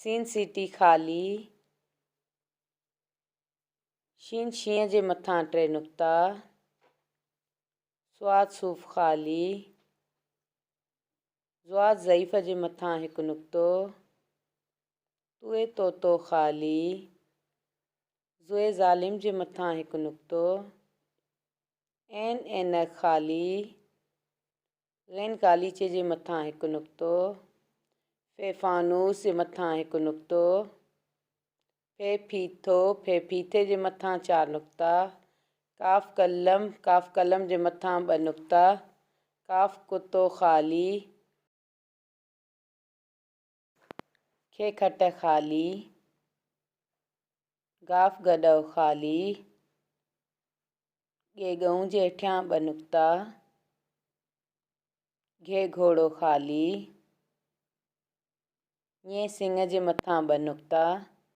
Scene सीटी ख़ाली। शीन शींहं जे मथां 3 नुक़्ता। स्वाद सूफ़ ख़ाली। ज़्वाद ज़ईफ़ जे मथां 1 नुक़्तो। तुए तोतो ख़ाली। ज़ुए ज़ालिम जे मथां 1 नुक़्तो। ऐन ऐनक ख़ाली। ग़ैन ग़ालीचे जे मथां 1 नुक़्तो। फ़े फ़ानूस जे मथां 1 नुक़्तो। फ़े फ़ीथो फ़े फ़ीथे जे मथां 4 नुक़्ता। काफ़ कलम जे मथां 2 नुक़्ता। काफ़ कुतो ख़ाली। खे खट ख़ाली। गाफ़ गॾो ख़ाली। ॻे ॻऊं जे हेठियां 2 नुक़्ता। घे घोड़ो ख़ाली। ञे सिंह जे मथां 2 नुक़्ता।